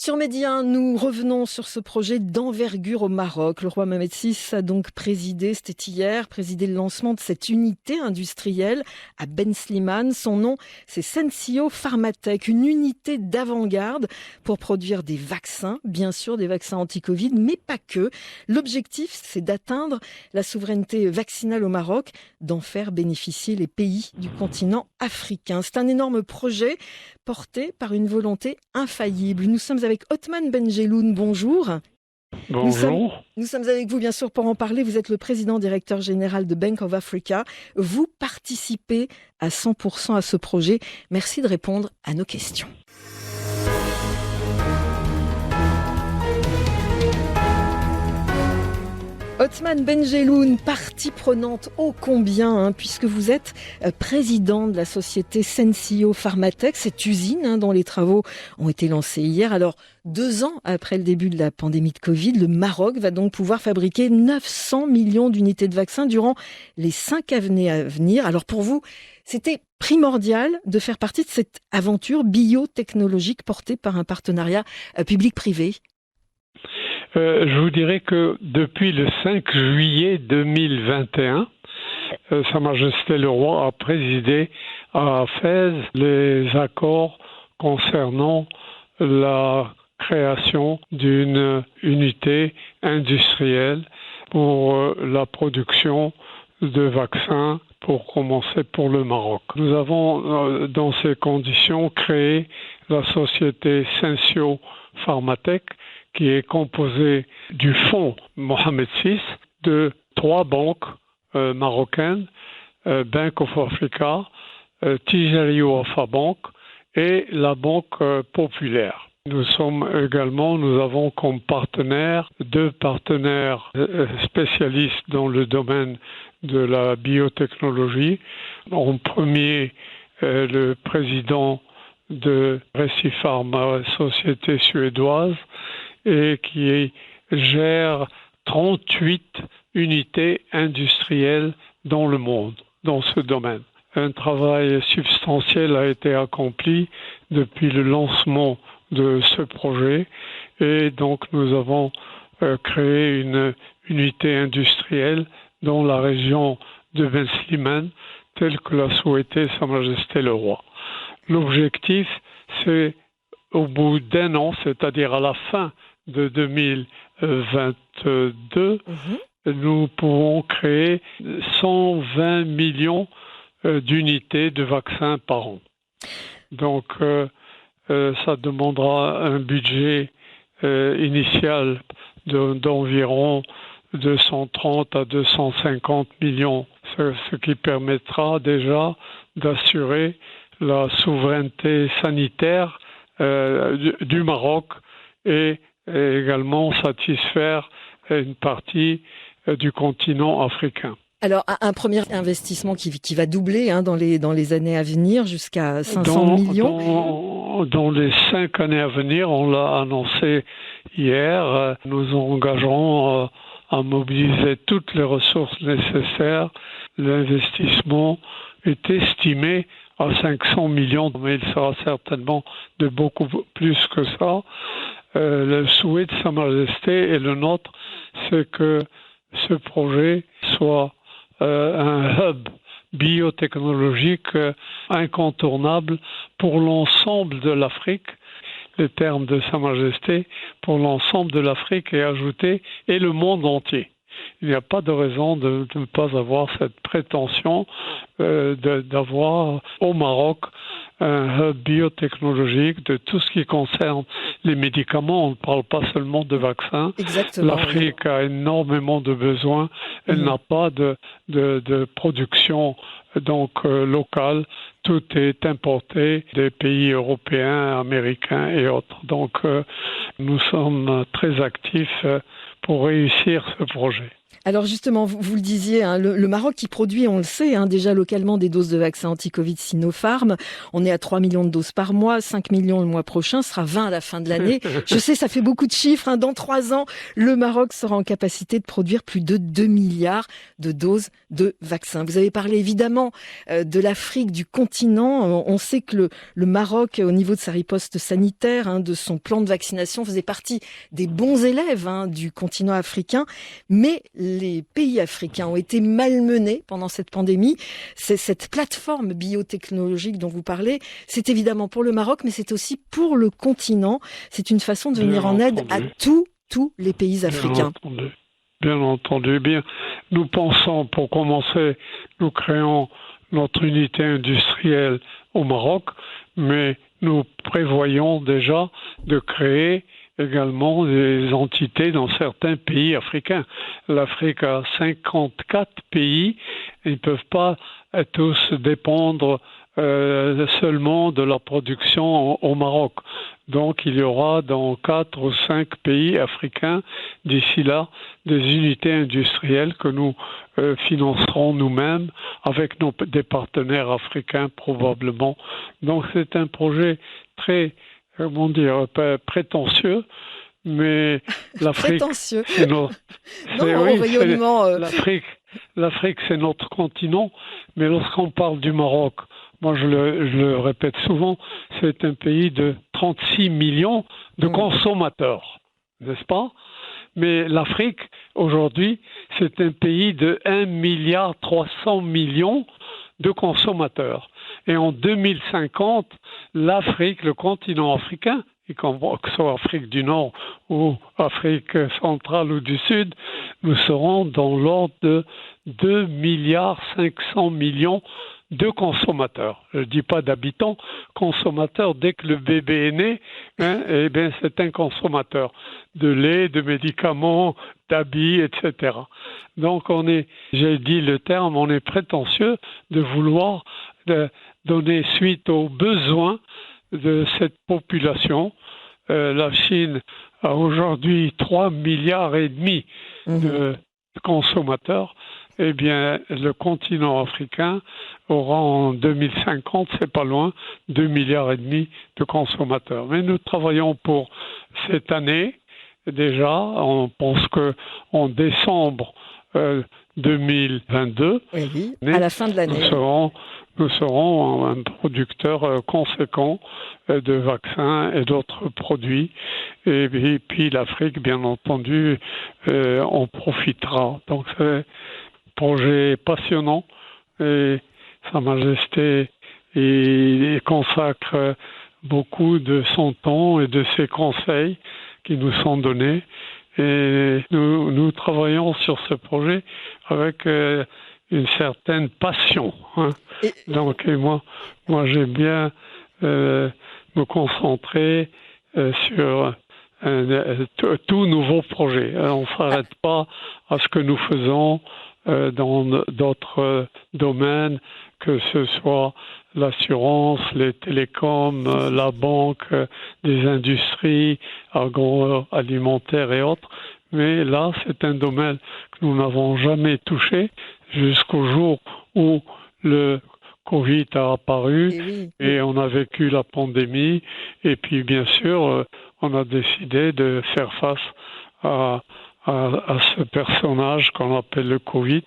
Sur Média, nous revenons sur ce projet d'envergure au Maroc. Le roi Mohamed VI a donc présidé le lancement de cette unité industrielle à Ben Slimane. Son nom, c'est Sensio Pharmatech, une unité d'avant-garde pour produire des vaccins, bien sûr des vaccins anti-Covid, mais pas que. L'objectif, c'est d'atteindre la souveraineté vaccinale au Maroc, d'en faire bénéficier les pays du continent africain. C'est un énorme projet porté par une volonté infaillible. Nous sommes avec Othman Benjeloun, bonjour. Bonjour. Nous sommes avec vous, bien sûr, pour en parler. Vous êtes le président directeur général de Bank of Africa. Vous participez à 100% à ce projet. Merci de répondre à nos questions. Othman Benjeloun, partie prenante ô combien, puisque vous êtes président de la société Sensio Pharmatech, cette usine dont les travaux ont été lancés hier. Alors, 2 ans après le début de la pandémie de Covid, le Maroc va donc pouvoir fabriquer 900 millions d'unités de vaccins durant les 5 années à venir. Alors pour vous, c'était primordial de faire partie de cette aventure biotechnologique portée par un partenariat public-privé. Je vous dirais que depuis le 5 juillet 2021, Sa Majesté le Roi a présidé à Fès les accords concernant la création d'une unité industrielle pour la production de vaccins, pour commencer pour le Maroc. Nous avons, dans ces conditions, créé la société Sensio Pharmatech, qui est composée du fonds Mohamed VI, de 3 banques marocaines, Bank of Africa, Tijari Wafa Bank et la Banque Populaire. Nous avons comme partenaires 2 partenaires spécialistes dans le domaine de la biotechnologie. En premier, le président de Recipharma, société suédoise, et qui gère 38 unités industrielles dans le monde, dans ce domaine. Un travail substantiel a été accompli depuis le lancement de ce projet, et donc nous avons créé une unité industrielle dans la région de Ben Slimane, telle que l'a souhaité Sa Majesté le Roi. L'objectif, c'est au bout d'1 an, c'est-à-dire à la fin de 2022, nous pouvons créer 120 millions d'unités de vaccins par an. Donc, ça demandera un budget initial d'environ 230 à 250 millions, ce qui permettra déjà d'assurer la souveraineté sanitaire du Maroc et également satisfaire une partie du continent africain. Alors, un premier investissement qui va doubler dans les années à venir jusqu'à 500 millions. Dans les 5 années à venir, on l'a annoncé hier, nous engagerons à mobiliser toutes les ressources nécessaires. L'investissement est estimé à 500 millions, mais il sera certainement de beaucoup plus que ça. Le souhait de Sa Majesté et le nôtre, c'est que ce projet soit un hub biotechnologique incontournable pour l'ensemble de l'Afrique. Les termes de Sa Majesté, pour l'ensemble de l'Afrique est ajouté, et le monde entier. Il n'y a pas de raison de ne pas avoir cette prétention d'avoir au Maroc un hub biotechnologique de tout ce qui concerne les médicaments. On ne parle pas seulement de vaccins. Exactement. L'Afrique a énormément de besoins. Elle n'a pas de production locale. Tout est importé des pays européens, américains et autres. Donc, nous sommes très actifs pour réussir ce projet. Alors justement, vous le disiez, hein, le Maroc qui produit, on le sait, hein, déjà localement des doses de vaccins anti-Covid Sinopharm. On est à 3 millions de doses par mois, 5 millions le mois prochain, ce sera 20 à la fin de l'année. Je sais, ça fait beaucoup de chiffres. Hein. Dans 3 ans, le Maroc sera en capacité de produire plus de 2 milliards de doses de vaccins. Vous avez parlé évidemment de l'Afrique, du continent. On sait que le Maroc, au niveau de sa riposte sanitaire, hein, de son plan de vaccination, faisait partie des bons élèves hein, du continent africain. Mais les pays africains ont été malmenés pendant cette pandémie. C'est cette plateforme biotechnologique dont vous parlez, c'est évidemment pour le Maroc, mais c'est aussi pour le continent. C'est une façon de venir en aide à tous les pays africains. Bien entendu. Bien, nous pensons, pour commencer, nous créons notre unité industrielle au Maroc, mais nous prévoyons déjà de créer également des entités dans certains pays africains. L'Afrique a 54 pays, ils ne peuvent pas tous dépendre seulement de la production au Maroc. Donc il y aura dans 4 ou 5 pays africains d'ici là des unités industrielles que nous financerons nous-mêmes avec des partenaires africains probablement. Donc c'est un projet très prétentieux, mais l'Afrique, prétentieux. c'est notre, l'Afrique, c'est notre continent, mais lorsqu'on parle du Maroc, moi je le répète souvent, c'est un pays de 36 millions de consommateurs, n'est-ce pas? Mais l'Afrique, aujourd'hui, c'est un pays de 1,3 milliard de consommateurs. Et en 2050, l'Afrique, le continent africain, et que ce soit Afrique du Nord ou Afrique centrale ou du Sud, nous serons dans l'ordre de 2,5 milliards de consommateurs. Je ne dis pas d'habitants, consommateurs. Dès que le bébé est né, eh bien, c'est un consommateur de lait, de médicaments, d'habits, etc. Donc j'ai dit le terme, on est prétentieux de vouloir donner suite aux besoins de cette population. La Chine a aujourd'hui 3,5 milliards de consommateurs. Eh bien, le continent africain aura en 2050, c'est pas loin, 2,5 milliards de consommateurs. Mais nous travaillons pour cette année déjà. On pense que en décembre 2022, à la fin de l'année, nous serons un producteur conséquent de vaccins et d'autres produits. Et puis l'Afrique, bien entendu, en profitera. Donc c'est un projet passionnant et Sa Majesté y consacre beaucoup de son temps et de ses conseils qui nous sont donnés. Et nous travaillons sur ce projet avec une certaine passion. Hein. Donc, moi j'aime bien me concentrer sur tout nouveau projet. On ne s'arrête pas à ce que nous faisons dans d'autres domaines, que ce soit l'assurance, les télécoms, la banque, des industries agroalimentaires et autres. Mais là, c'est un domaine que nous n'avons jamais touché jusqu'au jour où le Covid a apparu et on a vécu la pandémie. Et puis, bien sûr, on a décidé de faire face à ce personnage qu'on appelle le Covid,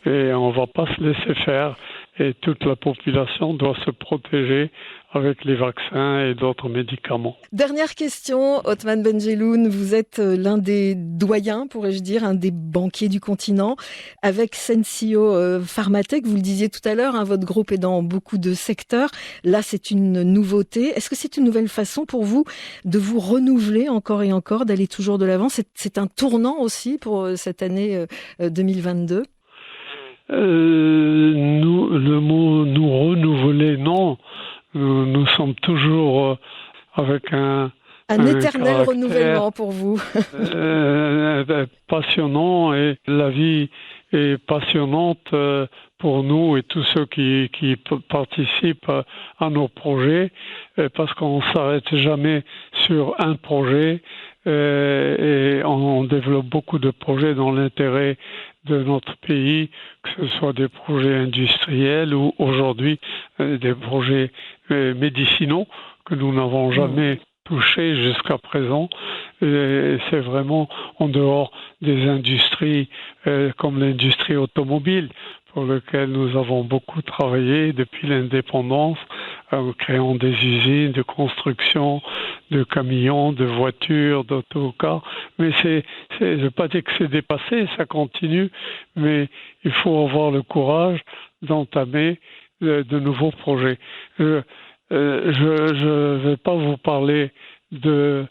et on ne va pas se laisser faire, et toute la population doit se protéger avec les vaccins et d'autres médicaments. Dernière question, Othman Benjeloun, vous êtes l'un des doyens, pourrais-je dire, un des banquiers du continent. Avec Sensio Pharmatech, vous le disiez tout à l'heure, votre groupe est dans beaucoup de secteurs. Là, c'est une nouveauté. Est-ce que c'est une nouvelle façon pour vous de vous renouveler encore et encore, d'aller toujours de l'avant? C'est un tournant aussi pour cette année 2022? Le mot nous renouveler, non. Nous sommes toujours avec un éternel renouvellement pour vous. Passionnant, et la vie est passionnante pour nous et tous ceux qui participent à nos projets, parce qu'on ne s'arrête jamais sur un projet et on développe beaucoup de projets dans l'intérêt de notre pays, que ce soit des projets industriels ou aujourd'hui des projets médicinaux que nous n'avons jamais touché jusqu'à présent. Et c'est vraiment en dehors des industries comme l'industrie automobile, pour lequel nous avons beaucoup travaillé depuis l'indépendance, en créant des usines de construction de camions, de voitures, d'autocars. Mais je ne veux pas dire que c'est dépassé, ça continue, mais il faut avoir le courage d'entamer de nouveaux projets. Je ne vais pas vous parler de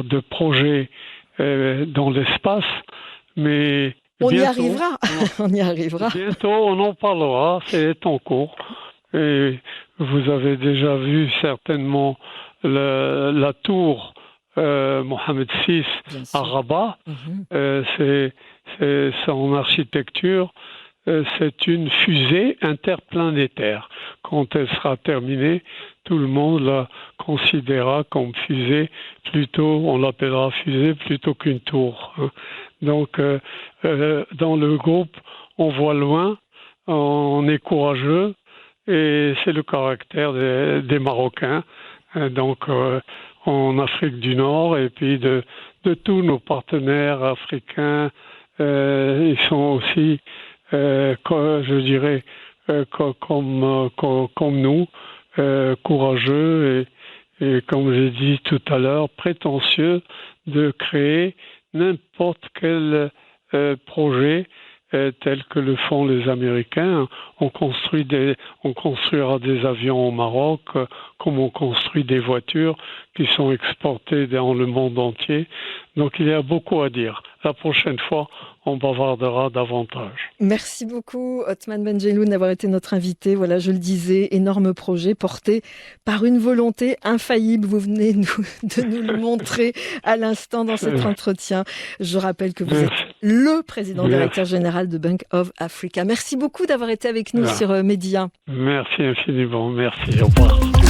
de projets dans l'espace, mais on bientôt, y arrivera. On y arrivera. Bientôt, on en parlera. C'est en cours. Et vous avez déjà vu certainement la tour Mohamed VI à Rabat. C'est son architecture. C'est une fusée interplanétaire. Quand elle sera terminée, tout le monde la considérera comme fusée, on l'appellera fusée plutôt qu'une tour. Donc, dans le groupe, on voit loin, on est courageux, et c'est le caractère des Marocains. Donc, en Afrique du Nord, et puis de tous nos partenaires africains, ils sont aussi je dirais comme nous, courageux et comme j'ai dit tout à l'heure, prétentieux de créer n'importe quel projet tel que le font les Américains. On construira des avions au Maroc, comme on construit des voitures qui sont exportées dans le monde entier. Donc il y a beaucoup à dire. La prochaine fois, on bavardera davantage. Merci beaucoup, Othman Benjelloun, d'avoir été notre invité. Voilà, je le disais, énorme projet porté par une volonté infaillible. Vous venez de nous le montrer à l'instant dans cet entretien. Je rappelle que vous êtes le président directeur général de Bank of Africa. Merci beaucoup d'avoir été avec nous sur Média. Merci infiniment. Merci. Au revoir.